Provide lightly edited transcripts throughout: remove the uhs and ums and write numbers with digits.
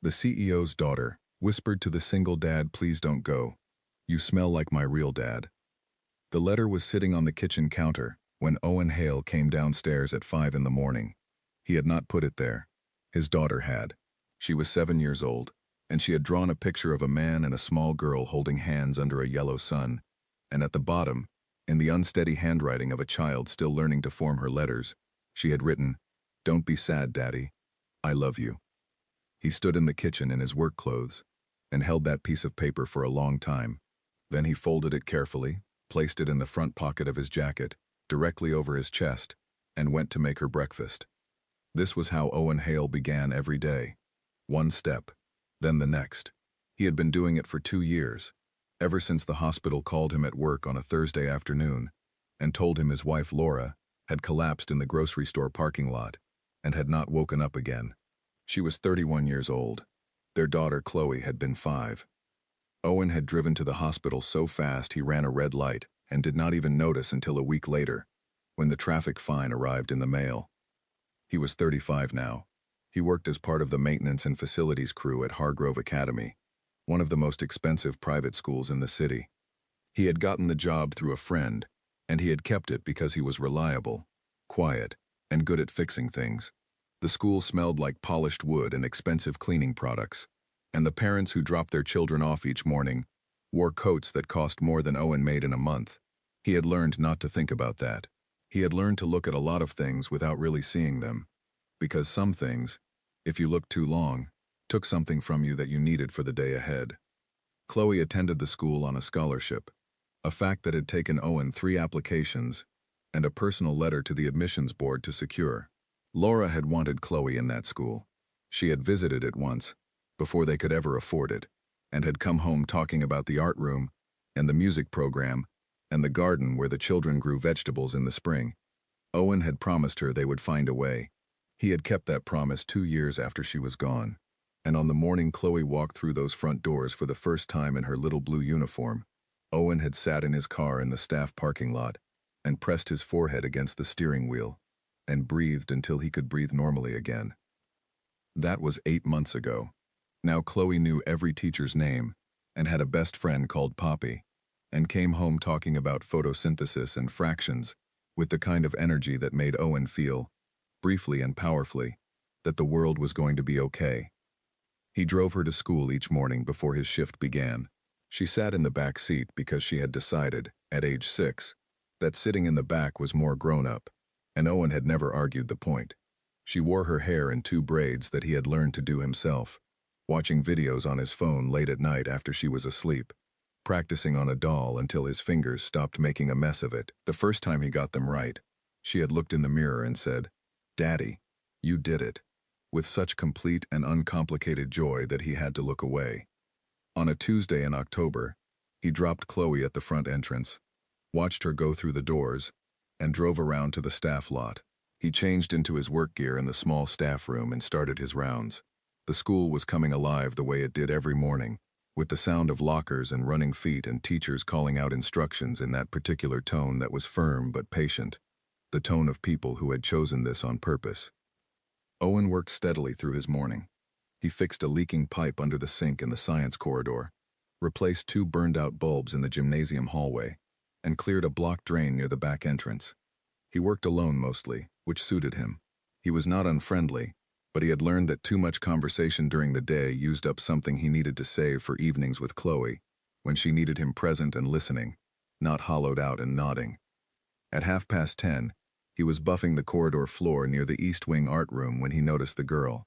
The CEO's daughter whispered to the single dad, "Please don't go. You smell like my real dad." The letter was sitting on the kitchen counter when Owen Hale came downstairs at 5 in the morning. He had not put it there. His daughter had. She was 7 years old, and she had drawn a picture of a man and a small girl holding hands under a yellow sun, and at the bottom, in the unsteady handwriting of a child still learning to form her letters, she had written, "Don't be sad, Daddy. I love you." He stood in the kitchen in his work clothes and held that piece of paper for a long time. Then he folded it carefully, placed it in the front pocket of his jacket, directly over his chest, and went to make her breakfast. This was how Owen Hale began every day. One step, then the next. He had been doing it for 2 years, ever since the hospital called him at work on a Thursday afternoon and told him his wife Laura had collapsed in the grocery store parking lot and had not woken up again. She was 31 years old. Their daughter Chloe had been 5. Owen had driven to the hospital so fast he ran a red light and did not even notice until a week later, when the traffic fine arrived in the mail. He was 35 now. He worked as part of the maintenance and facilities crew at Hargrove Academy, one of the most expensive private schools in the city. He had gotten the job through a friend, and he had kept it because he was reliable, quiet, and good at fixing things. The school smelled like polished wood and expensive cleaning products, and the parents who dropped their children off each morning wore coats that cost more than Owen made in a month. He had learned not to think about that. He had learned to look at a lot of things without really seeing them, because some things, if you looked too long, took something from you that you needed for the day ahead. Chloe attended the school on a scholarship, a fact that had taken Owen 3 applications and a personal letter to the admissions board to secure. Laura had wanted Chloe in that school. She had visited it once, before they could ever afford it, and had come home talking about the art room and the music program and the garden where the children grew vegetables in the spring. Owen had promised her they would find a way. He had kept that promise 2 years after she was gone, and on the morning Chloe walked through those front doors for the first time in her little blue uniform, Owen had sat in his car in the staff parking lot and pressed his forehead against the steering wheel and breathed until he could breathe normally again. That was 8 months ago. Now Chloe knew every teacher's name and had a best friend called Poppy, and came home talking about photosynthesis and fractions with the kind of energy that made Owen feel, briefly and powerfully, that the world was going to be okay. He drove her to school each morning before his shift began. She sat in the back seat because she had decided, at age 6, that sitting in the back was more grown-up, and Owen had never argued the point. She wore her hair in 2 braids that he had learned to do himself, watching videos on his phone late at night after she was asleep, practicing on a doll until his fingers stopped making a mess of it. The first time he got them right, she had looked in the mirror and said, "Daddy, you did it," with such complete and uncomplicated joy that he had to look away. On a Tuesday in October, he dropped Chloe at the front entrance, watched her go through the doors, and drove around to the staff lot. He changed into his work gear in the small staff room and started his rounds. The school was coming alive the way it did every morning, with the sound of lockers and running feet and teachers calling out instructions in that particular tone that was firm but patient, the tone of people who had chosen this on purpose. Owen worked steadily through his morning. He fixed a leaking pipe under the sink in the science corridor, replaced 2 burned-out bulbs in the gymnasium hallway, and cleared a blocked drain near the back entrance. He worked alone mostly, which suited him. He was not unfriendly, but he had learned that too much conversation during the day used up something he needed to save for evenings with Chloe, when she needed him present and listening, not hollowed out and nodding. At 10:30, he was buffing the corridor floor near the East Wing art room when he noticed the girl.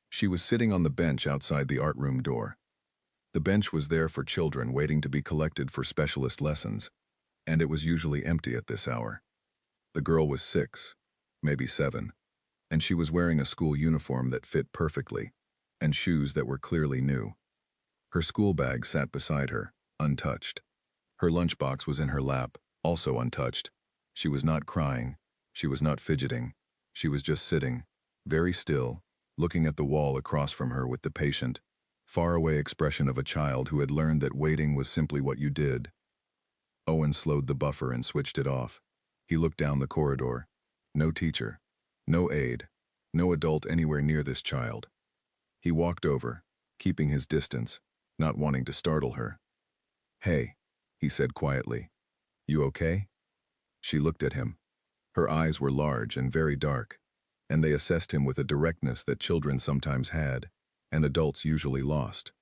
She was sitting on the bench outside the art room door. The bench was there for children waiting to be collected for specialist lessons, and it was usually empty at this hour. The girl was 6, maybe 7, and she was wearing a school uniform that fit perfectly, and shoes that were clearly new. Her school bag sat beside her, untouched. Her lunchbox was in her lap, also untouched. She was not crying, she was not fidgeting, she was just sitting, very still, looking at the wall across from her with the patient, faraway expression of a child who had learned that waiting was simply what you did. Owen slowed the buffer and switched it off. He looked down the corridor. No teacher, no aide, no adult anywhere near this child. He walked over, keeping his distance, not wanting to startle her. "Hey," he said quietly. "You okay?" She looked at him. Her eyes were large and very dark, and they assessed him with a directness that children sometimes had, and adults usually lost.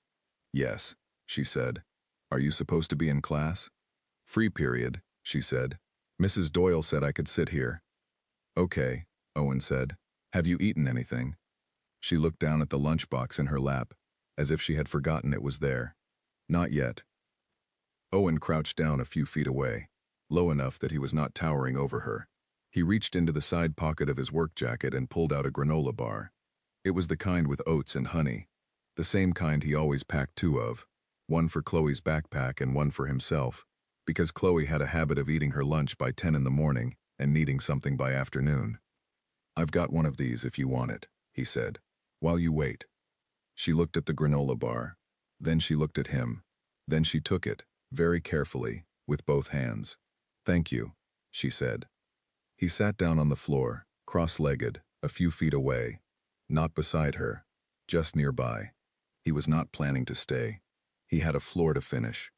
"Yes," she said. "Are you supposed to be in class?" "Free period," she said. "Mrs. Doyle said I could sit here." "Okay," Owen said. "Have you eaten anything?" She looked down at the lunchbox in her lap, as if she had forgotten it was there. "Not yet." Owen crouched down a few feet away, low enough that he was not towering over her. He reached into the side pocket of his work jacket and pulled out a granola bar. It was the kind with oats and honey, the same kind he always packed two of, one for Chloe's backpack and one for himself, because Chloe had a habit of eating her lunch by 10 in the morning and needing something by afternoon. "I've got one of these if you want it," he said. "While you wait." She looked at the granola bar. Then she looked at him. Then she took it, very carefully, with both hands. "Thank you," she said. He sat down on the floor, cross-legged, a few feet away. Not beside her, just nearby. He was not planning to stay. He had a floor to finish.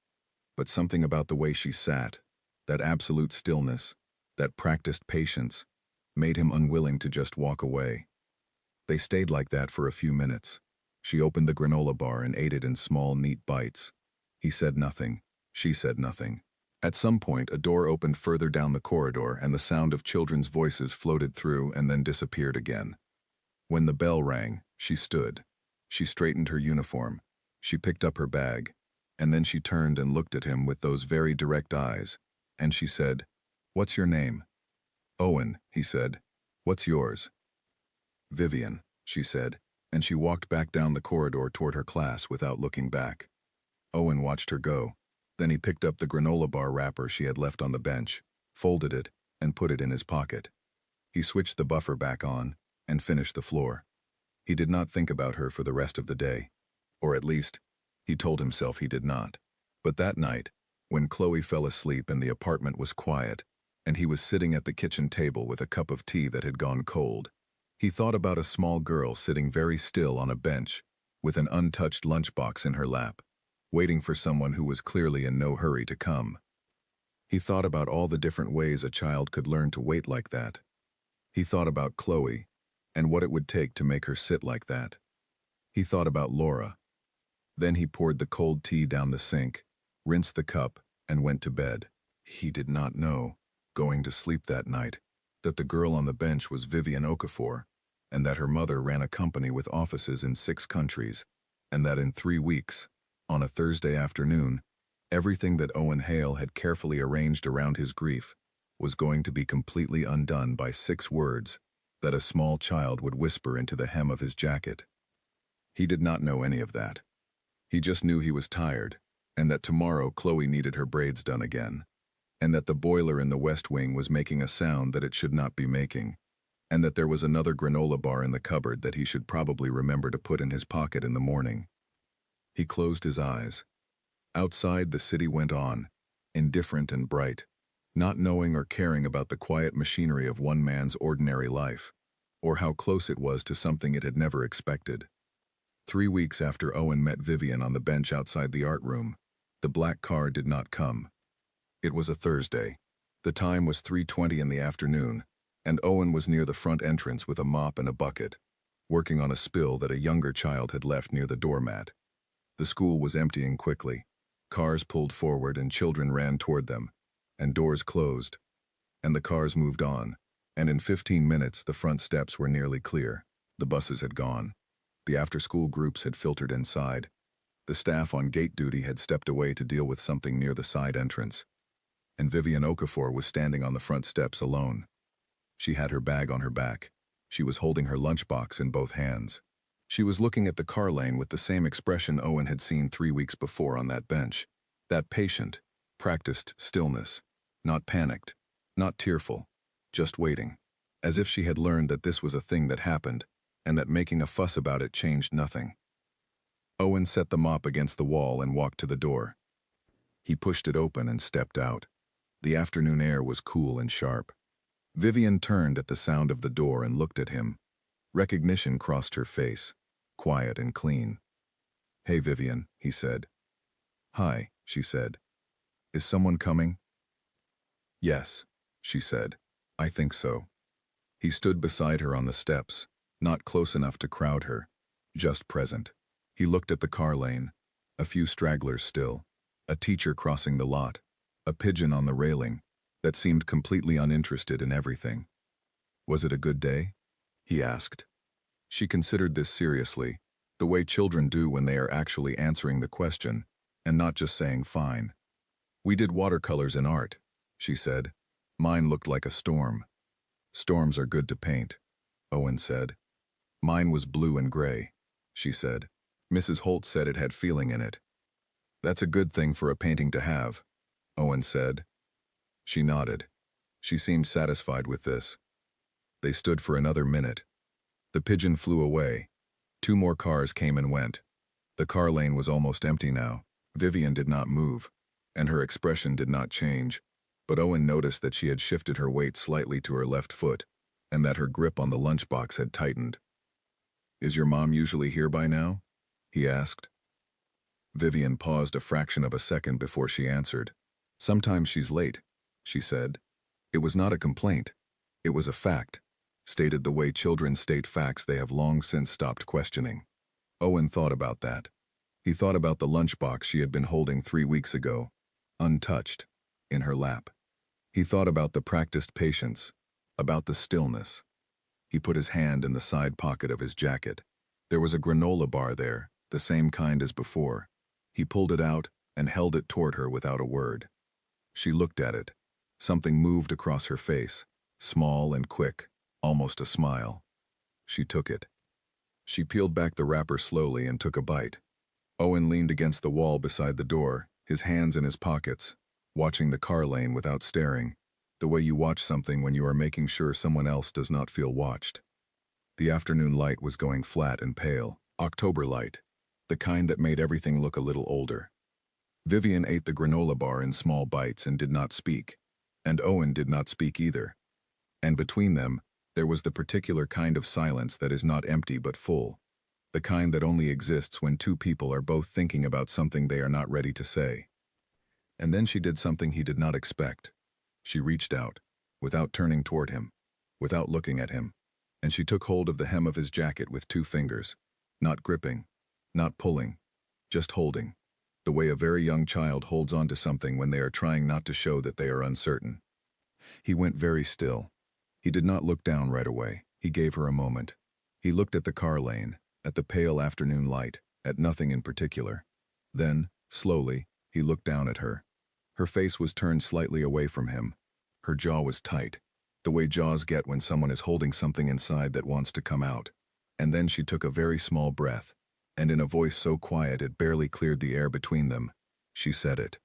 But something about the way she sat, that absolute stillness, that practiced patience, made him unwilling to just walk away. They stayed like that for a few minutes. She opened the granola bar and ate it in small, neat bites. He said nothing. She said nothing. At some point, a door opened further down the corridor and the sound of children's voices floated through and then disappeared again. When the bell rang, she stood. She straightened her uniform. She picked up her bag. And then she turned and looked at him with those very direct eyes. And she said, "What's your name?" "Owen," he said. "What's yours?" "Vivian," she said, and she walked back down the corridor toward her class without looking back. Owen watched her go. Then he picked up the granola bar wrapper she had left on the bench, folded it, and put it in his pocket. He switched the buffer back on and finished the floor. He did not think about her for the rest of the day. Or at least, he told himself he did not. But that night, when Chloe fell asleep and the apartment was quiet, and he was sitting at the kitchen table with a cup of tea that had gone cold, he thought about a small girl sitting very still on a bench, with an untouched lunchbox in her lap, waiting for someone who was clearly in no hurry to come. He thought about all the different ways a child could learn to wait like that. He thought about Chloe, and what it would take to make her sit like that. He thought about Laura. Then he poured the cold tea down the sink, rinsed the cup, and went to bed. He did not know, going to sleep that night, that the girl on the bench was Vivian Okafor, and that her mother ran a company with offices in 6 countries, and that in 3 weeks, on a Thursday afternoon, everything that Owen Hale had carefully arranged around his grief was going to be completely undone by 6 words that a small child would whisper into the hem of his jacket. He did not know any of that. He just knew he was tired, and that tomorrow Chloe needed her braids done again, and that the boiler in the West Wing was making a sound that it should not be making, and that there was another granola bar in the cupboard that he should probably remember to put in his pocket in the morning. He closed his eyes. Outside, the city went on, indifferent and bright, not knowing or caring about the quiet machinery of one man's ordinary life, or how close it was to something it had never expected. 3 weeks after Owen met Vivian on the bench outside the art room, the black car did not come. It was a Thursday. The time was 3:20 in the afternoon, and Owen was near the front entrance with a mop and a bucket, working on a spill that a younger child had left near the doormat. The school was emptying quickly. Cars pulled forward and children ran toward them, and doors closed. And the cars moved on, and in 15 minutes the front steps were nearly clear. The buses had gone. The after-school groups had filtered inside. The staff on gate duty had stepped away to deal with something near the side entrance. And Vivian Okafor was standing on the front steps alone. She had her bag on her back. She was holding her lunchbox in both hands. She was looking at the car lane with the same expression Owen had seen 3 weeks before on that bench. That patient, practiced stillness. Not panicked, not tearful, just waiting. As if she had learned that this was a thing that happened, and that making a fuss about it changed nothing. Owen set the mop against the wall and walked to the door. He pushed it open and stepped out. The afternoon air was cool and sharp. Vivian turned at the sound of the door and looked at him. Recognition crossed her face. quiet and clean. "Hey, Vivian," he said. "Hi," she said. "Is someone coming?" "Yes," she said. "I think so." He stood beside her on the steps, not close enough to crowd her, just present. He looked at the car lane. A few stragglers still. A teacher crossing the lot. A pigeon on the railing that seemed completely uninterested in everything. "Was it a good day?" he asked. She considered this seriously, the way children do when they are actually answering the question, and not just saying fine. "We did watercolors in art," she said. "Mine looked like a storm." "Storms are good to paint," Owen said. "Mine was blue and gray," she said. "Mrs. Holt said it had feeling in it." "That's a good thing for a painting to have," Owen said. She nodded. She seemed satisfied with this. They stood for another minute. The pigeon flew away. 2 more cars came and went. The car lane was almost empty now. Vivian did not move, and her expression did not change, but Owen noticed that she had shifted her weight slightly to her left foot, and that her grip on the lunchbox had tightened. "Is your mom usually here by now?" he asked. Vivian paused a fraction of a second before she answered. "Sometimes she's late," she said. It was not a complaint. It was a fact, stated the way children state facts they have long since stopped questioning. Owen thought about that. He thought about the lunchbox she had been holding 3 weeks ago, untouched, in her lap. He thought about the practiced patience, about the stillness. He put his hand in the side pocket of his jacket. There was a granola bar there, the same kind as before. He pulled it out and held it toward her without a word. She looked at it. Something moved across her face, small and quick, almost a smile. She took it. She peeled back the wrapper slowly and took a bite. Owen leaned against the wall beside the door, his hands in his pockets, watching the car lane without staring, the way you watch something when you are making sure someone else does not feel watched. The afternoon light was going flat and pale, October light, the kind that made everything look a little older. Vivian ate the granola bar in small bites and did not speak, and Owen did not speak either. And between them, there was the particular kind of silence that is not empty but full, the kind that only exists when 2 people are both thinking about something they are not ready to say. And then she did something he did not expect. She reached out, without turning toward him, without looking at him, and she took hold of the hem of his jacket with 2 fingers, not gripping, not pulling, just holding, the way a very young child holds on to something when they are trying not to show that they are uncertain. He went very still. He did not look down right away. He gave her a moment. He looked at the car lane, at the pale afternoon light, at nothing in particular. Then, slowly, he looked down at her. Her face was turned slightly away from him. Her jaw was tight, the way jaws get when someone is holding something inside that wants to come out. And then she took a very small breath, and in a voice so quiet it barely cleared the air between them, she said it.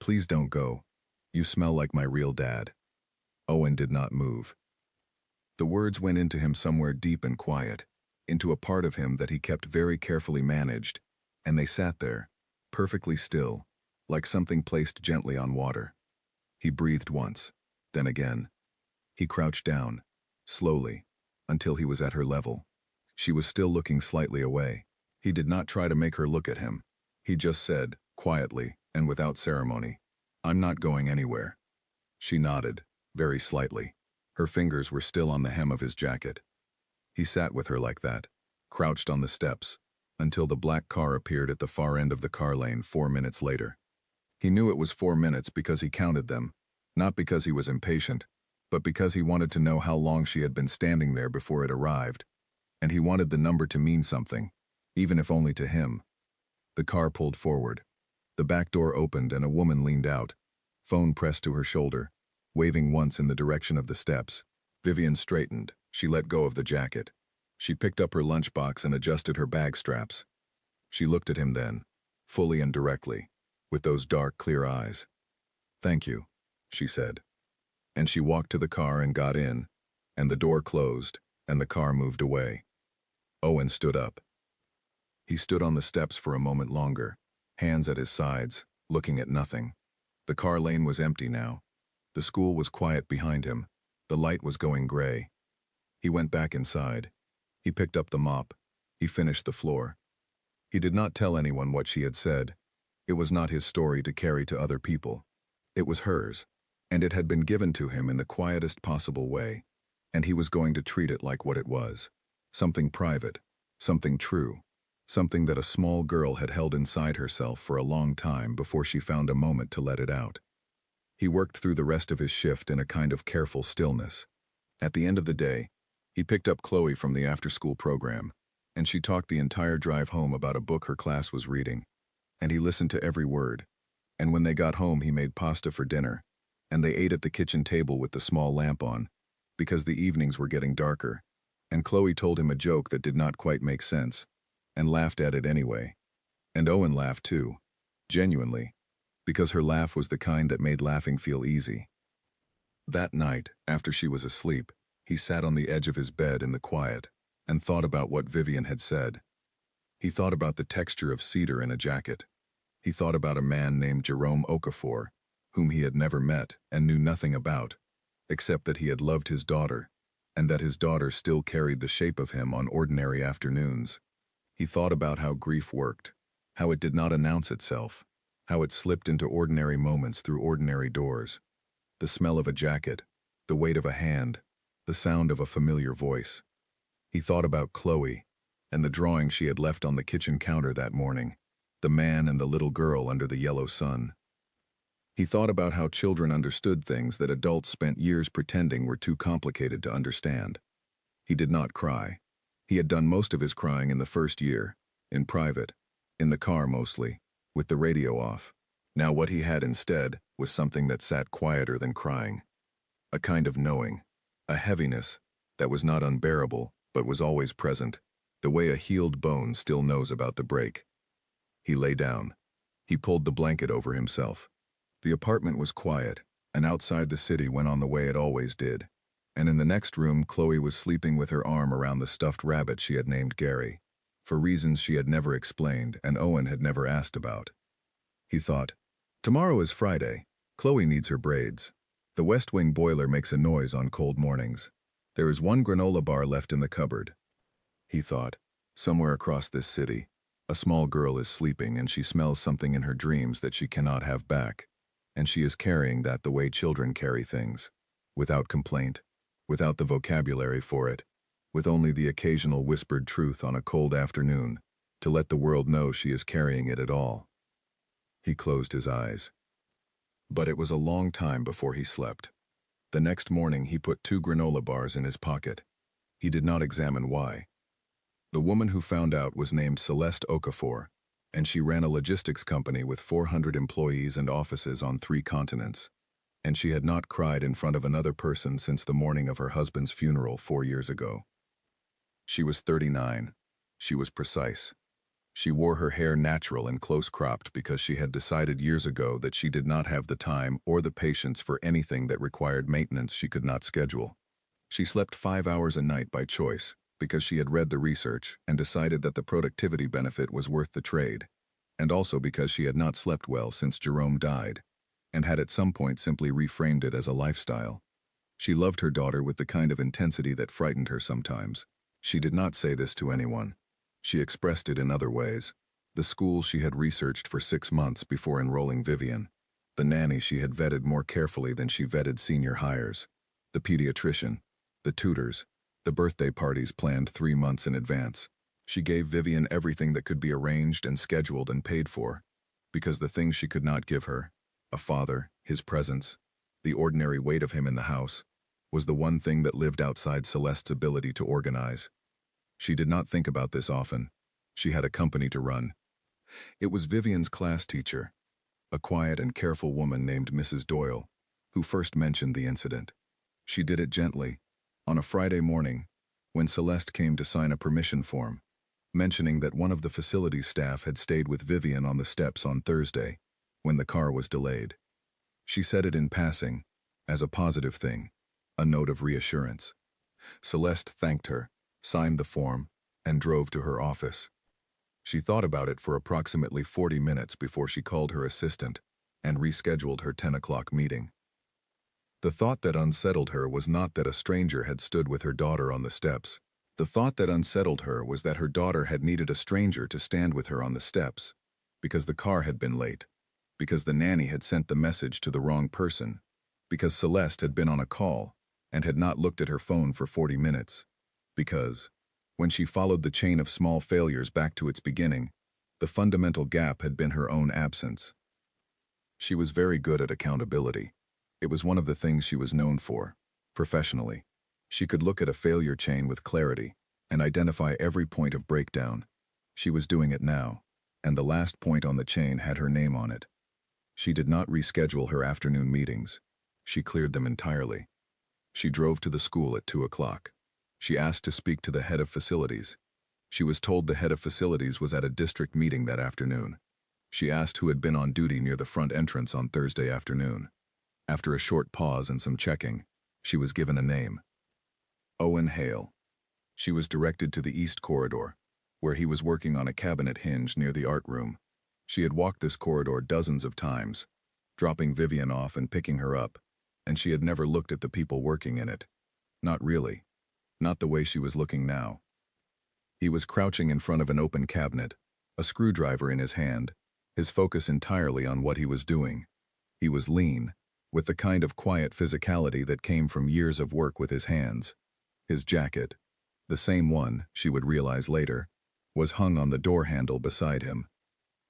"Please don't go. You smell like my real dad." Owen did not move. The words went into him somewhere deep and quiet, into a part of him that he kept very carefully managed, and they sat there, perfectly still, like something placed gently on water. He breathed once, then again. He crouched down, slowly, until he was at her level. She was still looking slightly away. He did not try to make her look at him. He just said, quietly and without ceremony, "I'm not going anywhere." She nodded, very slightly. Her fingers were still on the hem of his jacket. He sat with her like that, crouched on the steps, until the black car appeared at the far end of the car lane 4 minutes later. He knew it was 4 minutes because he counted them, not because he was impatient, but because he wanted to know how long she had been standing there before it arrived, and he wanted the number to mean something, even if only to him. The car pulled forward. The back door opened and a woman leaned out, phone pressed to her shoulder, waving once in the direction of the steps. Vivian straightened. She let go of the jacket. She picked up her lunchbox and adjusted her bag straps. She looked at him then, fully and directly, with those dark, clear eyes. "Thank you," she said. And she walked to the car and got in, and the door closed, and the car moved away. Owen stood up. He stood on the steps for a moment longer, hands at his sides, looking at nothing. The car lane was empty now. The school was quiet behind him. The light was going gray. He went back inside. He picked up the mop. He finished the floor. He did not tell anyone what she had said. It was not his story to carry to other people. It was hers, and it had been given to him in the quietest possible way, and he was going to treat it like what it was. Something private, something true, something that a small girl had held inside herself for a long time before she found a moment to let it out. He worked through the rest of his shift in a kind of careful stillness. At the end of the day, he picked up Chloe from the after-school program, and she talked the entire drive home about a book her class was reading, and he listened to every word. And when they got home, he made pasta for dinner, and they ate at the kitchen table with the small lamp on, because the evenings were getting darker, and Chloe told him a joke that did not quite make sense, and laughed at it anyway. And Owen laughed too, genuinely, because her laugh was the kind that made laughing feel easy. That night, after she was asleep, he sat on the edge of his bed in the quiet and thought about what Vivian had said. He thought about the texture of cedar in a jacket. He thought about a man named Jerome Okafor, whom he had never met and knew nothing about, except that he had loved his daughter, and that his daughter still carried the shape of him on ordinary afternoons. He thought about how grief worked, how it did not announce itself, how it slipped into ordinary moments through ordinary doors. The smell of a jacket, the weight of a hand, the sound of a familiar voice. He thought about Chloe, and the drawing she had left on the kitchen counter that morning, the man and the little girl under the yellow sun. He thought about how children understood things that adults spent years pretending were too complicated to understand. He did not cry. He had done most of his crying in the first year, in private, in the car mostly, with the radio off. Now what he had instead was something that sat quieter than crying. A kind of knowing, a heaviness that was not unbearable but was always present, the way a healed bone still knows about the break. He lay down. He pulled the blanket over himself. The apartment was quiet, and outside the city went on the way it always did. And in the next room, Chloe was sleeping with her arm around the stuffed rabbit she had named Gary, for reasons she had never explained and Owen had never asked about. He thought, tomorrow is Friday. Chloe needs her braids. The West Wing boiler makes a noise on cold mornings. There is one granola bar left in the cupboard. He thought, somewhere across this city, a small girl is sleeping and she smells something in her dreams that she cannot have back, and she is carrying that the way children carry things, without complaint, without the vocabulary for it, with only the occasional whispered truth on a cold afternoon, to let the world know she is carrying it at all. He closed his eyes. But it was a long time before he slept. The next morning he put 2 granola bars in his pocket. He did not examine why. The woman who found out was named Celeste Okafor, and she ran a logistics company with 400 employees and offices on 3 continents. And she had not cried in front of another person since the morning of her husband's funeral 4 years ago. She was 39. She was precise. She wore her hair natural and close-cropped because she had decided years ago that she did not have the time or the patience for anything that required maintenance she could not schedule. She slept 5 hours a night by choice because she had read the research and decided that the productivity benefit was worth the trade, and also because she had not slept well since Jerome died, and had at some point simply reframed it as a lifestyle. She loved her daughter with the kind of intensity that frightened her sometimes. She did not say this to anyone. She expressed it in other ways. The school she had researched for 6 months before enrolling Vivian. The nanny she had vetted more carefully than she vetted senior hires. The pediatrician. The tutors. The birthday parties planned 3 months in advance. She gave Vivian everything that could be arranged and scheduled and paid for. Because the things she could not give her, a father, his presence, the ordinary weight of him in the house, was the one thing that lived outside Celeste's ability to organize. She did not think about this often. She had a company to run. It was Vivian's class teacher, a quiet and careful woman named Mrs. Doyle, who first mentioned the incident. She did it gently, on a Friday morning, when Celeste came to sign a permission form, mentioning that one of the facilities staff had stayed with Vivian on the steps on Thursday, when the car was delayed. She said it in passing, as a positive thing, a note of reassurance. Celeste thanked her, signed the form, and drove to her office. She thought about it for approximately 40 minutes before she called her assistant and rescheduled her 10 o'clock meeting. The thought that unsettled her was not that a stranger had stood with her daughter on the steps, The thought that unsettled her was that her daughter had needed a stranger to stand with her on the steps, because the car had been late, because the nanny had sent the message to the wrong person, because Celeste had been on a call and had not looked at her phone for 40 minutes, because, when she followed the chain of small failures back to its beginning, the fundamental gap had been her own absence. She was very good at accountability. It was one of the things she was known for, professionally. She could look at a failure chain with clarity and identify every point of breakdown. She was doing it now, and the last point on the chain had her name on it. She did not reschedule her afternoon meetings. She cleared them entirely. She drove to the school at 2 o'clock. She asked to speak to the head of facilities. She was told the head of facilities was at a district meeting that afternoon. She asked who had been on duty near the front entrance on Thursday afternoon. After a short pause and some checking, she was given a name. Owen Hale. She was directed to the east corridor, where he was working on a cabinet hinge near the art room. She had walked this corridor dozens of times, dropping Vivian off and picking her up, and she had never looked at the people working in it. Not really. Not the way she was looking now. He was crouching in front of an open cabinet, a screwdriver in his hand, his focus entirely on what he was doing. He was lean, with the kind of quiet physicality that came from years of work with his hands. His jacket, the same one, she would realize later, was hung on the door handle beside him.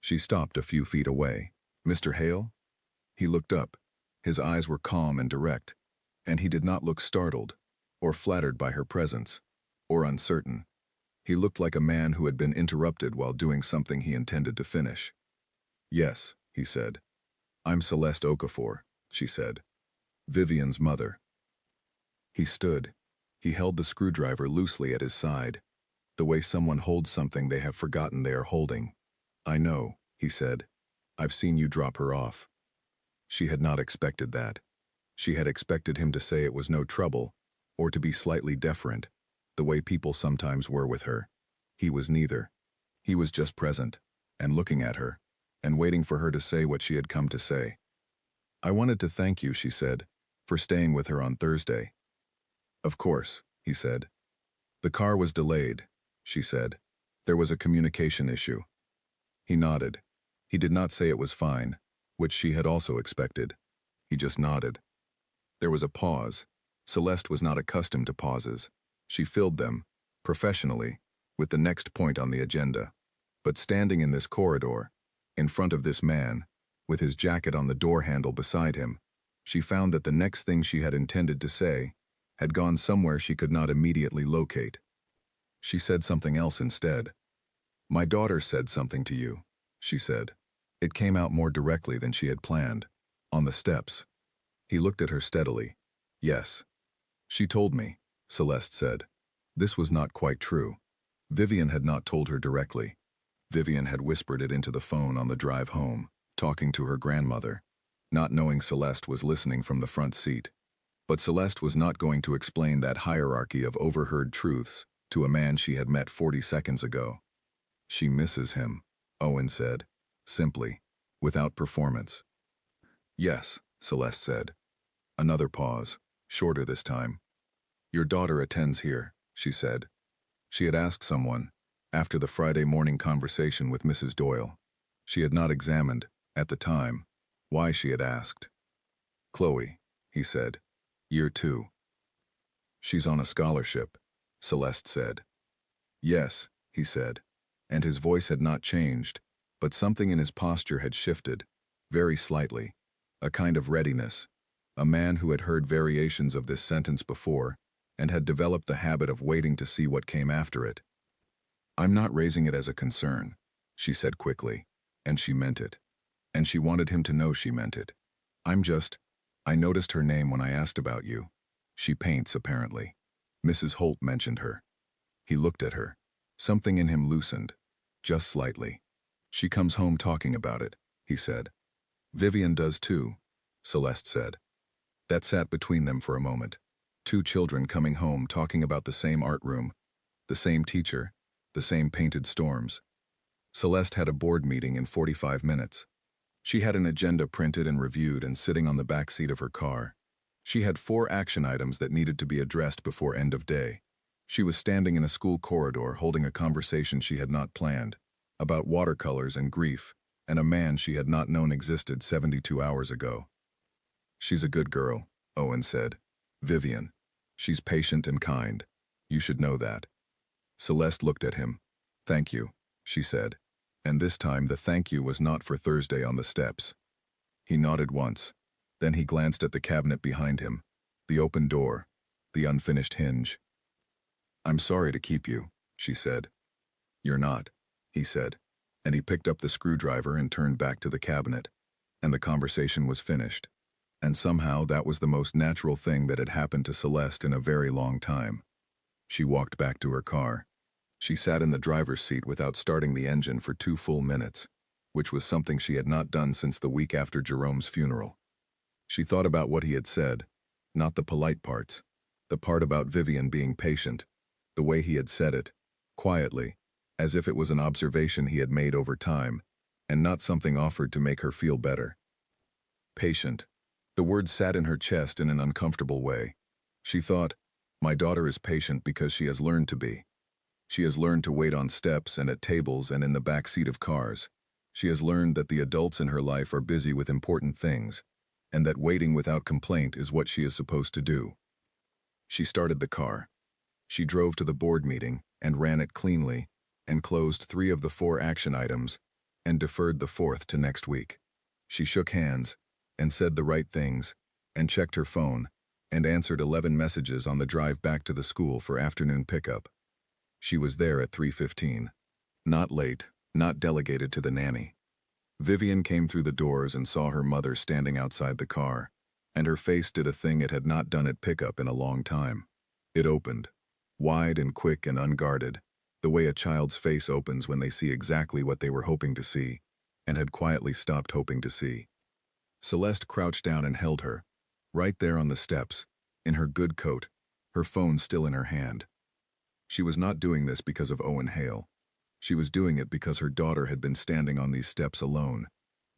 She stopped a few feet away. "Mr. Hale?" He looked up. His eyes were calm and direct, and he did not look startled, or flattered by her presence, or uncertain. He looked like a man who had been interrupted while doing something he intended to finish. "Yes," he said. "I'm Celeste Okafor," she said. "Vivian's mother." He stood. He held the screwdriver loosely at his side, the way someone holds something they have forgotten they are holding. "I know," he said. "I've seen you drop her off." She had not expected that. She had expected him to say it was no trouble, or to be slightly deferent, the way people sometimes were with her. He was neither. He was just present, and looking at her, and waiting for her to say what she had come to say. "I wanted to thank you," she said, "for staying with her on Thursday." "Of course," he said. "The car was delayed," she said. "There was a communication issue." He nodded. He did not say it was fine, which she had also expected. He just nodded. There was a pause. Celeste was not accustomed to pauses. She filled them, professionally, with the next point on the agenda. But standing in this corridor, in front of this man, with his jacket on the door handle beside him, she found that the next thing she had intended to say had gone somewhere she could not immediately locate. She said something else instead. "My daughter said something to you," she said. It came out more directly than she had planned. "On the steps." He looked at her steadily. "Yes. She told me," Celeste said. This was not quite true. Vivian had not told her directly. Vivian had whispered it into the phone on the drive home, talking to her grandmother, not knowing Celeste was listening from the front seat. But Celeste was not going to explain that hierarchy of overheard truths to a man she had met 40 seconds ago. "She misses him," Owen said, simply, without performance. "Yes," Celeste said. Another pause, shorter this time. "Your daughter attends here," she said. She had asked someone, after the Friday morning conversation with Mrs. Doyle. She had not examined, at the time, why she had asked. "Chloe," he said. "Year 2. "She's on a scholarship," Celeste said. "Yes," he said, and his voice had not changed, but something in his posture had shifted, very slightly, a kind of readiness. A man who had heard variations of this sentence before and had developed the habit of waiting to see what came after it. "I'm not raising it as a concern," she said quickly, and she meant it. And she wanted him to know she meant it. I noticed her name when I asked about you. She paints, apparently. Mrs. Holt mentioned her." He looked at her. Something in him loosened, just slightly. "She comes home talking about it," he said. "Vivian does too," Celeste said. That sat between them for a moment. Two children coming home talking about the same art room, the same teacher, the same painted storms. Celeste had a board meeting in 45 minutes. She had an agenda printed and reviewed and sitting on the back seat of her car. She had 4 action items that needed to be addressed before end of day. She was standing in a school corridor holding a conversation she had not planned, about watercolors and grief, and a man she had not known existed 72 hours ago. "She's a good girl," Owen said. "Vivian. She's patient and kind. You should know that." Celeste looked at him. "Thank you," she said. And this time the thank you was not for Thursday on the steps. He nodded once. Then he glanced at the cabinet behind him, the open door, the unfinished hinge. "I'm sorry to keep you," she said. "You're not," he said, and he picked up the screwdriver and turned back to the cabinet, and the conversation was finished. And somehow that was the most natural thing that had happened to Celeste in a very long time. She walked back to her car. She sat in the driver's seat without starting the engine for 2 full minutes, which was something she had not done since the week after Jerome's funeral. She thought about what he had said, not the polite parts, the part about Vivian being patient, the way he had said it, quietly, as if it was an observation he had made over time, and not something offered to make her feel better. Patient. The word sat in her chest in an uncomfortable way. She thought, my daughter is patient because she has learned to be. She has learned to wait on steps and at tables and in the back seat of cars. She has learned that the adults in her life are busy with important things, and that waiting without complaint is what she is supposed to do. She started the car. She drove to the board meeting and ran it cleanly, and closed 3 of the 4 action items, and deferred the 4th to next week. She shook hands, and said the right things, and checked her phone, and answered 11 messages on the drive back to the school for afternoon pickup. She was there at 3:15. Not late, not delegated to the nanny. Vivian came through the doors and saw her mother standing outside the car, and her face did a thing it had not done at pickup in a long time. It opened, wide and quick and unguarded, the way a child's face opens when they see exactly what they were hoping to see, and had quietly stopped hoping to see. Celeste crouched down and held her, right there on the steps, in her good coat, her phone still in her hand. She was not doing this because of Owen Hale. She was doing it because her daughter had been standing on these steps alone,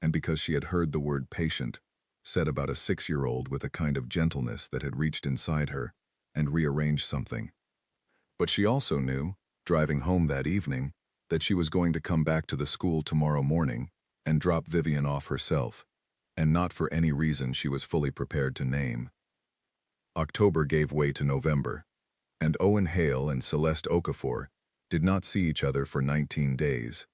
and because she had heard the word patient, said about a 6-year-old with a kind of gentleness that had reached inside her and rearranged something. But she also knew, driving home that evening, that she was going to come back to the school tomorrow morning and drop Vivian off herself, and not for any reason she was fully prepared to name. October gave way to November, and Owen Hale and Celeste Okafor did not see each other for 19 days.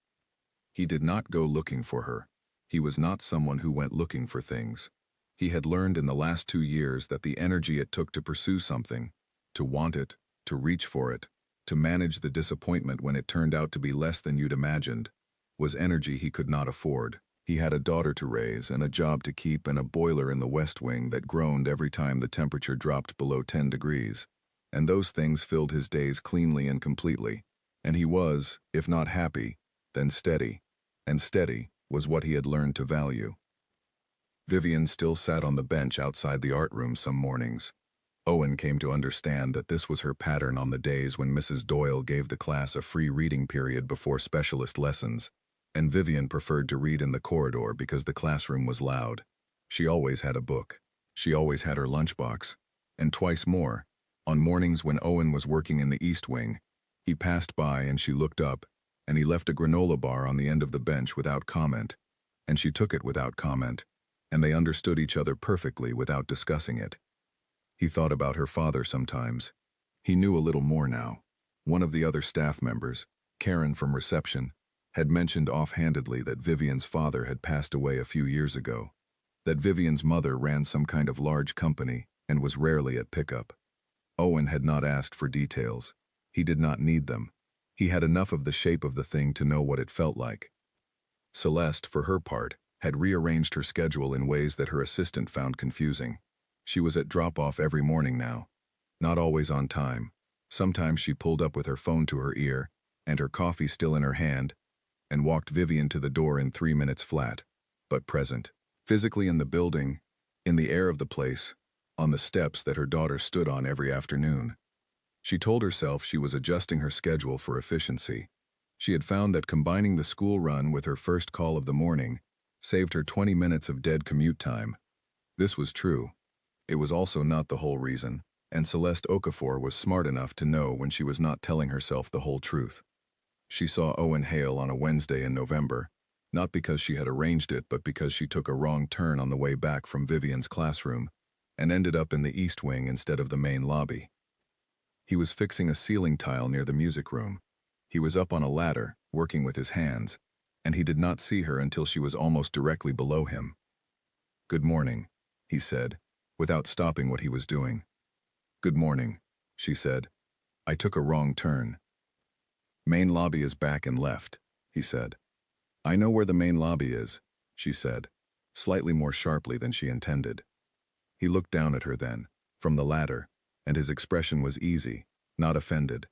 He did not go looking for her. He was not someone who went looking for things. He had learned in the last 2 years that the energy it took to pursue something, to want it, to reach for it, to manage the disappointment when it turned out to be less than you'd imagined, was energy he could not afford. He had a daughter to raise and a job to keep and a boiler in the West Wing that groaned every time the temperature dropped below 10 degrees. And those things filled his days cleanly and completely. And he was, if not happy, then steady. And steady was what he had learned to value. Vivian still sat on the bench outside the art room some mornings. Owen came to understand that this was her pattern on the days when Mrs. Doyle gave the class a free reading period before specialist lessons, and Vivian preferred to read in the corridor because the classroom was loud. She always had a book. She always had her lunchbox. And twice more, on mornings when Owen was working in the East Wing, he passed by and she looked up, and he left a granola bar on the end of the bench without comment, and she took it without comment, and they understood each other perfectly without discussing it. He thought about her father sometimes. He knew a little more now. One of the other staff members, Karen from reception, had mentioned offhandedly that Vivian's father had passed away a few years ago, that Vivian's mother ran some kind of large company and was rarely at pickup. Owen had not asked for details. He did not need them. He had enough of the shape of the thing to know what it felt like. Celeste, for her part, had rearranged her schedule in ways that her assistant found confusing. She was at drop-off every morning now, not always on time. Sometimes she pulled up with her phone to her ear and her coffee still in her hand and walked Vivian to the door in 3 minutes flat, but present. Physically in the building, in the air of the place, on the steps that her daughter stood on every afternoon. She told herself she was adjusting her schedule for efficiency. She had found that combining the school run with her first call of the morning saved her 20 minutes of dead commute time. This was true. It was also not the whole reason, and Celeste Okafor was smart enough to know when she was not telling herself the whole truth. She saw Owen Hale on a Wednesday in November, not because she had arranged it but because she took a wrong turn on the way back from Vivian's classroom and ended up in the East Wing instead of the main lobby. He was fixing a ceiling tile near the music room. He was up on a ladder, working with his hands, and he did not see her until she was almost directly below him. "Good morning," he said, without stopping what he was doing. "Good morning," she said. "I took a wrong turn." "Main lobby is back and left," he said. "I know where the main lobby is," she said, slightly more sharply than she intended. He looked down at her then, from the ladder, and his expression was easy, not offended.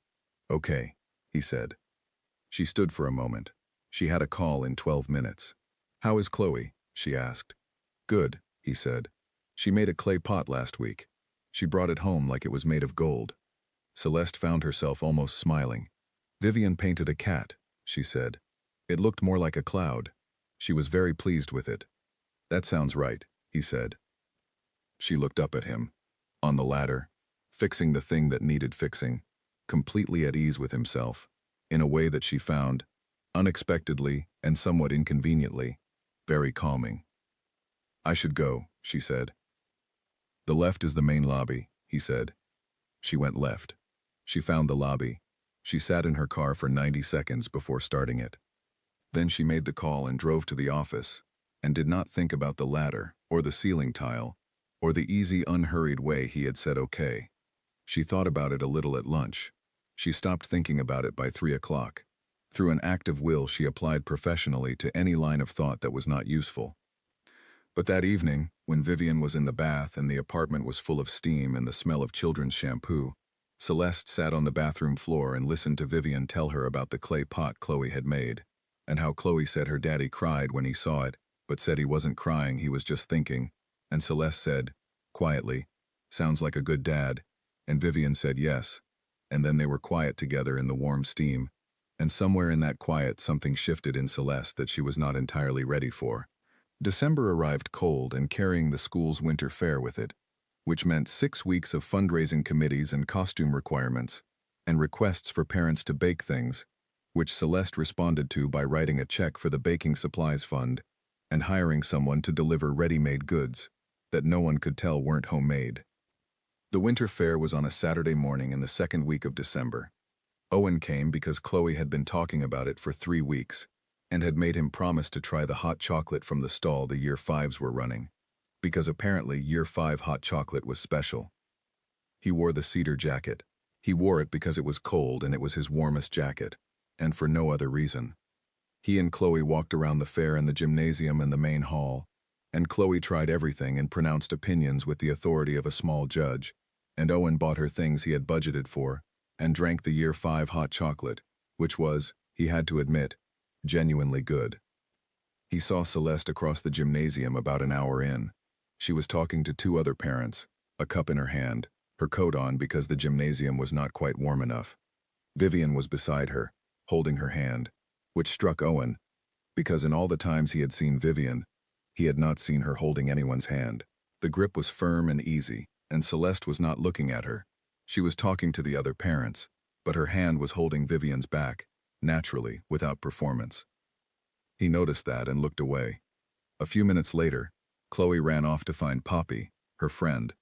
"Okay," he said. She stood for a moment. She had a call in 12 minutes. "How is Chloe?" she asked. "Good," he said. "She made a clay pot last week. She brought it home like it was made of gold." Celeste found herself almost smiling. "Vivian painted a cat," she said. "It looked more like a cloud. She was very pleased with it." "That sounds right," he said. She looked up at him, on the ladder, fixing the thing that needed fixing, completely at ease with himself, in a way that she found, unexpectedly and somewhat inconveniently, very calming. "I should go," she said. "The left is the main lobby," he said. She went left. She found the lobby. She sat in her car for 90 seconds before starting it. Then she made the call and drove to the office, and did not think about the ladder, or the ceiling tile, or the easy, unhurried way he had said okay. She thought about it a little at lunch. She stopped thinking about it by 3 o'clock. Through an act of will, she applied professionally to any line of thought that was not useful. But that evening, when Vivian was in the bath and the apartment was full of steam and the smell of children's shampoo, Celeste sat on the bathroom floor and listened to Vivian tell her about the clay pot Chloe had made, and how Chloe said her daddy cried when he saw it, but said he wasn't crying, he was just thinking, and Celeste said, quietly, "Sounds like a good dad," and Vivian said yes, and then they were quiet together in the warm steam, and somewhere in that quiet something shifted in Celeste that she was not entirely ready for. December arrived cold and carrying the school's winter fair with it, which meant 6 weeks of fundraising committees and costume requirements, and requests for parents to bake things, which Celeste responded to by writing a check for the Baking Supplies Fund and hiring someone to deliver ready-made goods that no one could tell weren't homemade. The winter fair was on a Saturday morning in the second week of December. Owen came because Chloe had been talking about it for 3 weeks and had made him promise to try the hot chocolate from the stall the Year 5s were running, because apparently Year 5 hot chocolate was special. He wore the cedar jacket. He wore it because it was cold and it was his warmest jacket, and for no other reason. He and Chloe walked around the fair in the gymnasium and the main hall, and Chloe tried everything and pronounced opinions with the authority of a small judge, and Owen bought her things he had budgeted for, and drank the Year 5 hot chocolate, which was, he had to admit, genuinely good. He saw Celeste across the gymnasium about an hour in. She was talking to 2 other parents, a cup in her hand, her coat on because the gymnasium was not quite warm enough. Vivian was beside her, holding her hand, which struck Owen, because in all the times he had seen Vivian, he had not seen her holding anyone's hand. The grip was firm and easy, and Celeste was not looking at her. She was talking to the other parents, but her hand was holding Vivian's back, naturally, without performance. He noticed that and looked away. A few minutes later, Chloe ran off to find Poppy, her friend,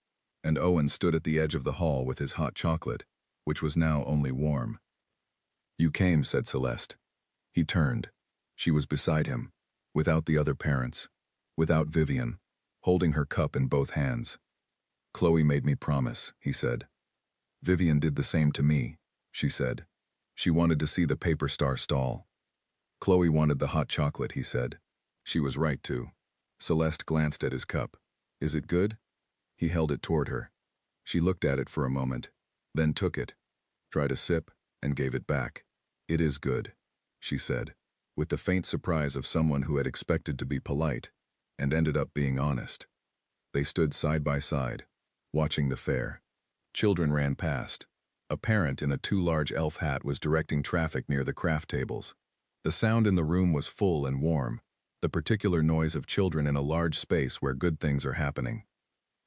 and Owen stood at the edge of the hall with his hot chocolate, which was now only warm. "You came," said Celeste. He turned. She was beside him, without the other parents, without Vivian, holding her cup in both hands. "Chloe made me promise," he said. "Vivian did the same to me," she said. "She wanted to see the Paper Star stall." "Chloe wanted the hot chocolate," he said. "She was right to." Celeste glanced at his cup. "Is it good?" He held it toward her. She looked at it for a moment, then took it, tried a sip, and gave it back. "It is good," she said, with the faint surprise of someone who had expected to be polite and ended up being honest. They stood side by side, watching the fair. Children ran past. A parent in a too large elf hat was directing traffic near the craft tables. The sound in the room was full and warm, the particular noise of children in a large space where good things are happening.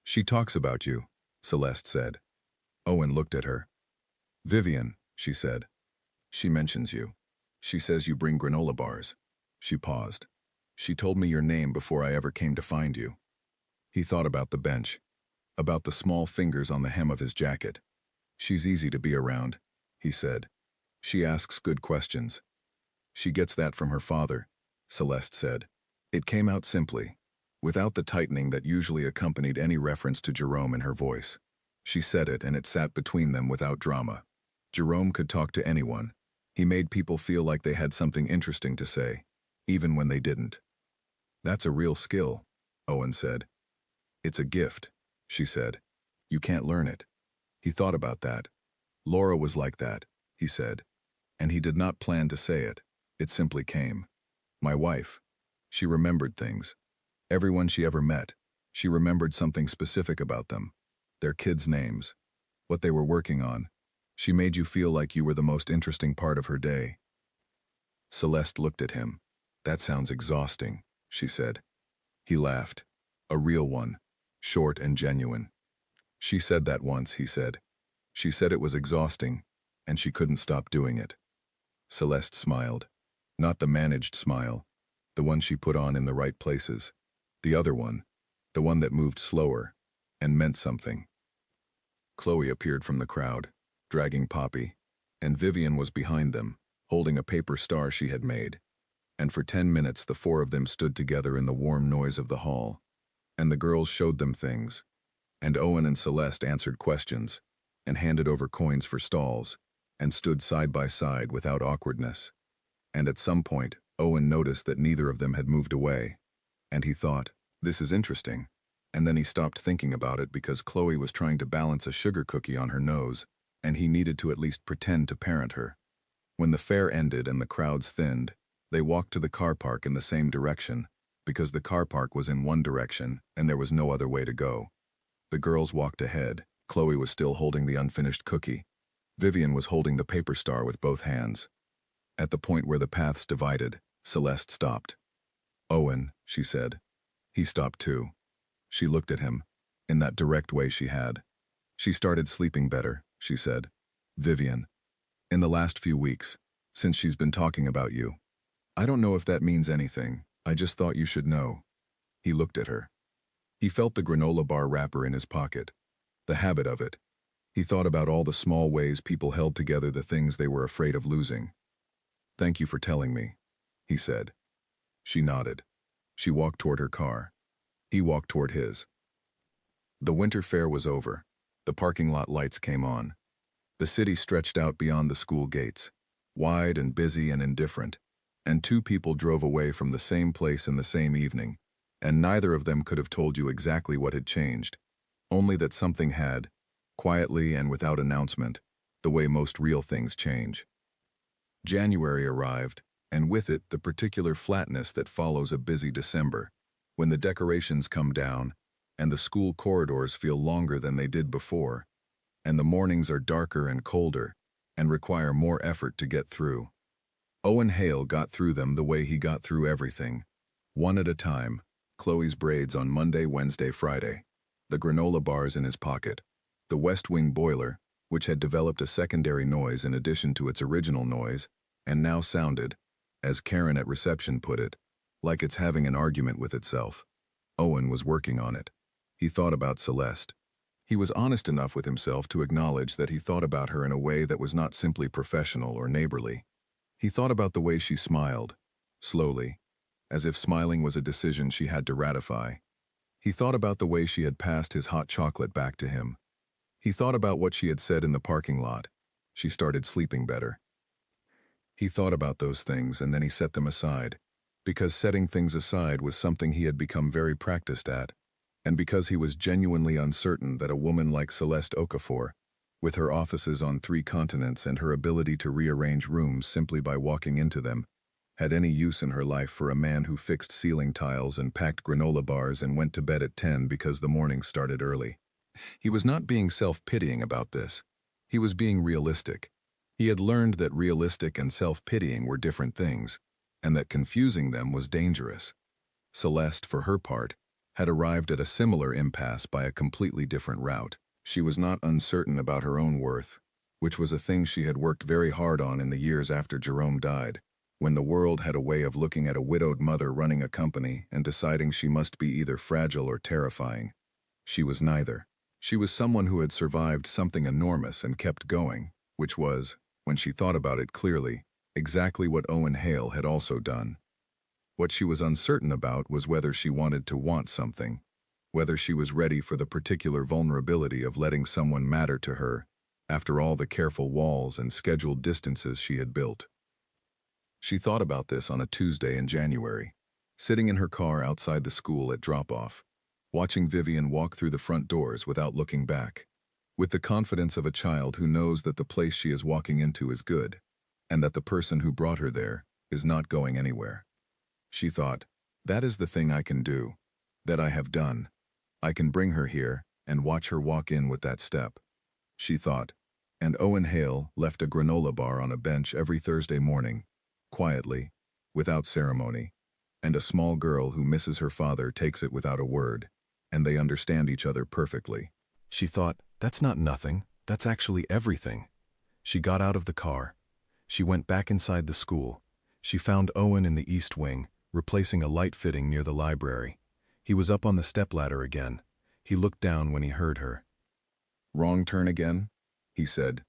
"She talks about you," Celeste said. Owen looked at her. "Vivian," she said. "She mentions you. She says you bring granola bars." She paused. "She told me your name before I ever came to find you." He thought about the bench, about the small fingers on the hem of his jacket. "She's easy to be around," he said. "She asks good questions." "She gets that from her father," Celeste said. It came out simply, without the tightening that usually accompanied any reference to Jerome in her voice. She said it, and it sat between them without drama. Jerome could talk to anyone. He made people feel like they had something interesting to say, even when they didn't. "That's a real skill," Owen said. "It's a gift," she said. "You can't learn it." He thought about that. Laura was like that, he said. And he did not plan to say it. It simply came. My wife. She remembered things. Everyone she ever met. She remembered something specific about them. Their kids' names. What they were working on. She made you feel like you were the most interesting part of her day. Celeste looked at him. "That sounds exhausting," she said. He laughed. "A real one. Short and genuine." "She said that once," he said. "She said it was exhausting, and she couldn't stop doing it." Celeste smiled. Not the managed smile, the one she put on in the right places. The other one, the one that moved slower, and meant something. Chloe appeared from the crowd, dragging Poppy, and Vivian was behind them, holding a paper star she had made. And for 10 minutes the four of them stood together in the warm noise of the hall. And the girls showed them things. And Owen and Celeste answered questions, and handed over coins for stalls, and stood side by side without awkwardness. And at some point, Owen noticed that neither of them had moved away. And he thought, "This is interesting." And then he stopped thinking about it because Chloe was trying to balance a sugar cookie on her nose, and he needed to at least pretend to parent her. When the fair ended and the crowds thinned, they walked to the car park in the same direction, because the car park was in one direction and there was no other way to go. The girls walked ahead. Chloe was still holding the unfinished cookie. Vivian was holding the paper star with both hands. At the point where the paths divided, Celeste stopped. "Owen," she said. He stopped too. She looked at him, in that direct way she had. "She started sleeping better," she said. "Vivian. In the last few weeks, since she's been talking about you. I don't know if that means anything. I just thought you should know." He looked at her. He felt the granola bar wrapper in his pocket. The habit of it. He thought about all the small ways people held together the things they were afraid of losing. "Thank you for telling me," he said. She nodded. She walked toward her car. He walked toward his. The winter fair was over. The parking lot lights came on. The city stretched out beyond the school gates, wide and busy and indifferent, and two people drove away from the same place in the same evening, and neither of them could have told you exactly what had changed, only that something had, quietly and without announcement, the way most real things change. January arrived, and with it the particular flatness that follows a busy December, when the decorations come down, and the school corridors feel longer than they did before, and the mornings are darker and colder, and require more effort to get through. Owen Hale got through them the way he got through everything, one at a time. Chloe's braids on Monday, Wednesday, Friday, the granola bars in his pocket, the West Wing boiler, which had developed a secondary noise in addition to its original noise, and now sounded, as Karen at reception put it, like it's having an argument with itself. Owen was working on it. He thought about Celeste. He was honest enough with himself to acknowledge that he thought about her in a way that was not simply professional or neighborly. He thought about the way she smiled, slowly, as if smiling was a decision she had to ratify. He thought about the way she had passed his hot chocolate back to him. He thought about what she had said in the parking lot. She started sleeping better. He thought about those things and then he set them aside, because setting things aside was something he had become very practiced at, and because he was genuinely uncertain that a woman like Celeste Okafor, with her offices on 3 continents and her ability to rearrange rooms simply by walking into them, had any use in her life for a man who fixed ceiling tiles and packed granola bars and went to bed at 10 because the morning started early. He was not being self-pitying about this. He was being realistic. He had learned that realistic and self-pitying were different things, and that confusing them was dangerous. Celeste, for her part, had arrived at a similar impasse by a completely different route. She was not uncertain about her own worth, which was a thing she had worked very hard on in the years after Jerome died, when the world had a way of looking at a widowed mother running a company and deciding she must be either fragile or terrifying. She was neither. She was someone who had survived something enormous and kept going, which was, when she thought about it clearly, exactly what Owen Hale had also done. What she was uncertain about was whether she wanted to want something, whether she was ready for the particular vulnerability of letting someone matter to her, after all the careful walls and scheduled distances she had built. She thought about this on a Tuesday in January, sitting in her car outside the school at drop-off, watching Vivian walk through the front doors without looking back, with the confidence of a child who knows that the place she is walking into is good, and that the person who brought her there is not going anywhere. She thought, that is the thing I can do, that I have done. I can bring her here and watch her walk in with that step. She thought, and Owen Hale left a granola bar on a bench every Thursday morning, quietly, without ceremony, and a small girl who misses her father takes it without a word, and they understand each other perfectly. She thought, that's not nothing, that's actually everything. She got out of the car. She went back inside the school. She found Owen in the East Wing, replacing a light fitting near the library. He was up on the stepladder again. He looked down when he heard her. "Wrong turn again?" he said.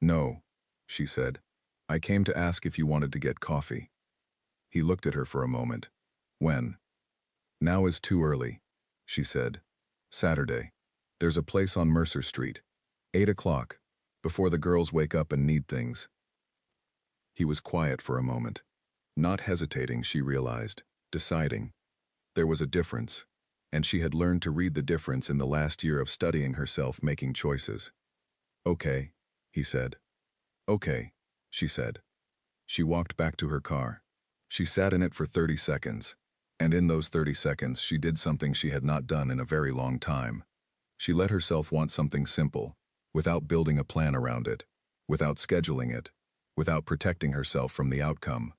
"No," she said. "I came to ask if you wanted to get coffee." He looked at her for a moment. "When?" "Now is too early," she said. "Saturday. There's a place on Mercer Street. 8 o'clock, before the girls wake up and need things." He was quiet for a moment. Not hesitating, she realized, deciding. There was a difference, and she had learned to read the difference in the last year of studying herself making choices. "Okay," he said. "Okay," she said. She walked back to her car. She sat in it for 30 seconds, and in those 30 seconds she did something she had not done in a very long time. She let herself want something simple, without building a plan around it, without scheduling it, without protecting herself from the outcome.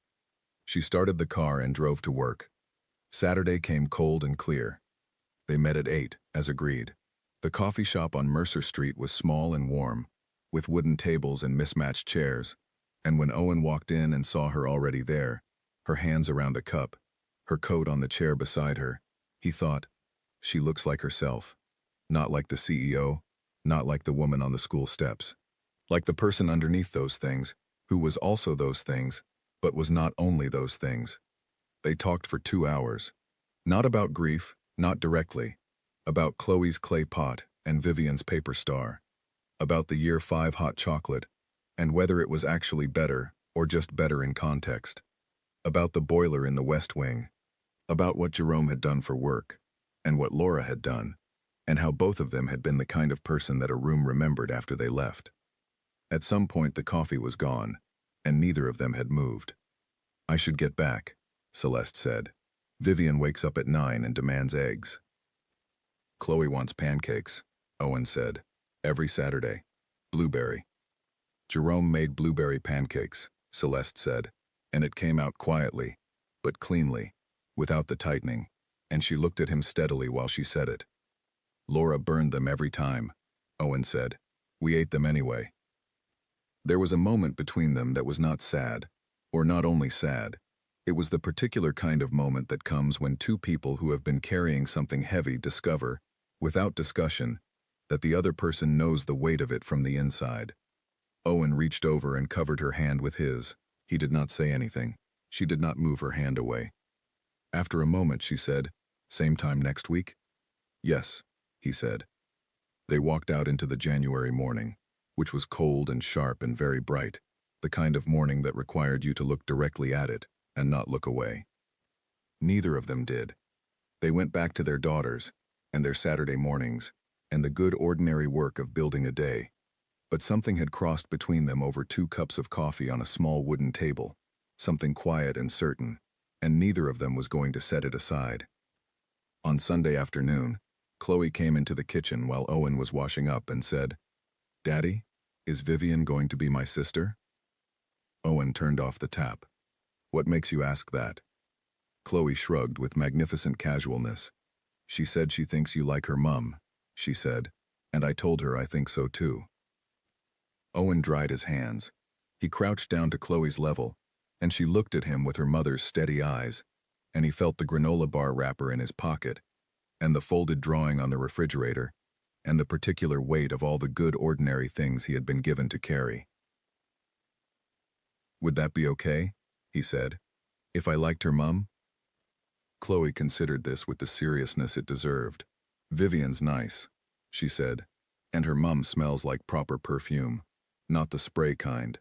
She started the car and drove to work. Saturday came cold and clear. They met at 8, as agreed. The coffee shop on Mercer Street was small and warm, with wooden tables and mismatched chairs, and when Owen walked in and saw her already there, her hands around a cup, her coat on the chair beside her, he thought, she looks like herself. Not like the CEO, not like the woman on the school steps. Like the person underneath those things, who was also those things, but was not only those things. They talked for 2 hours. Not about grief, not directly. About Chloe's clay pot and Vivian's paper star. About the year 5 hot chocolate, and whether it was actually better or just better in context. About the boiler in the West Wing. About what Jerome had done for work, and what Laura had done, and how both of them had been the kind of person that a room remembered after they left. At some point the coffee was gone, and neither of them had moved. "I should get back," Celeste said. "Vivian wakes up at 9 and demands eggs." "Chloe wants pancakes," Owen said. "Every Saturday. Blueberry." "Jerome made blueberry pancakes," Celeste said, and it came out quietly, but cleanly, without the tightening, and she looked at him steadily while she said it. "Laura burned them every time," Owen said. "We ate them anyway." There was a moment between them that was not sad, or not only sad. It was the particular kind of moment that comes when two people who have been carrying something heavy discover, without discussion, that the other person knows the weight of it from the inside. Owen reached over and covered her hand with his. He did not say anything. She did not move her hand away. After a moment she said, "Same time next week?" "Yes," he said. They walked out into the January morning, which was cold and sharp and very bright, the kind of morning that required you to look directly at it and not look away. Neither of them did. They went back to their daughters and their Saturday mornings and the good ordinary work of building a day. But something had crossed between them over 2 cups of coffee on a small wooden table, something quiet and certain, and neither of them was going to set it aside. On Sunday afternoon, Chloe came into the kitchen while Owen was washing up and said, "Daddy, is Vivian going to be my sister?" Owen turned off the tap. "What makes you ask that?" Chloe shrugged with magnificent casualness. "She said she thinks you like her mum," she said. And I told her I think so too. Owen dried his hands. He crouched down to Chloe's level, and she looked at him with her mother's steady eyes, and he felt the granola bar wrapper in his pocket, and the folded drawing on the refrigerator, and the particular weight of all the good ordinary things he had been given to carry. "Would that be okay?" he said. "If I liked her mum?" Chloe considered this with the seriousness it deserved. "Vivian's nice," she said, "and her mum smells like proper perfume, not the spray kind."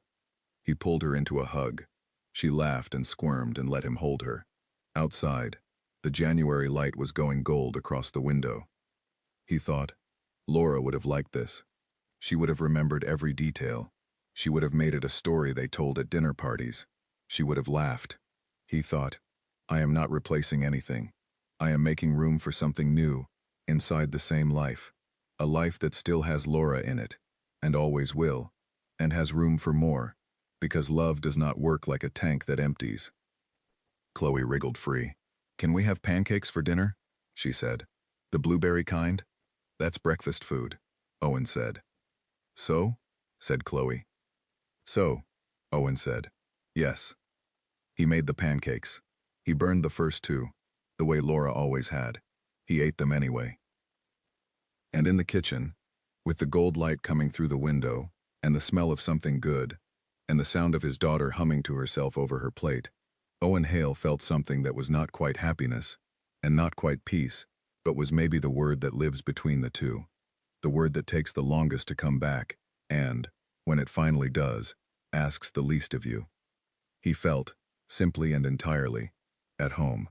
He pulled her into a hug. She laughed and squirmed and let him hold her. Outside, the January light was going gold across the window. He thought, Laura would have liked this. She would have remembered every detail. She would have made it a story they told at dinner parties. She would have laughed. He thought, I am not replacing anything. I am making room for something new, inside the same life. A life that still has Laura in it, and always will, and has room for more, because love does not work like a tank that empties. Chloe wriggled free. "Can we have pancakes for dinner?" she said. "The blueberry kind?" "That's breakfast food," Owen said. "So?" said Chloe. "So," Owen said. "Yes." He made the pancakes. He burned the first two, the way Laura always had. He ate them anyway. And in the kitchen, with the gold light coming through the window, and the smell of something good, and the sound of his daughter humming to herself over her plate, Owen Hale felt something that was not quite happiness, and not quite peace, but was maybe the word that lives between the two, the word that takes the longest to come back, and, when it finally does, asks the least of you. He felt, simply and entirely, at home.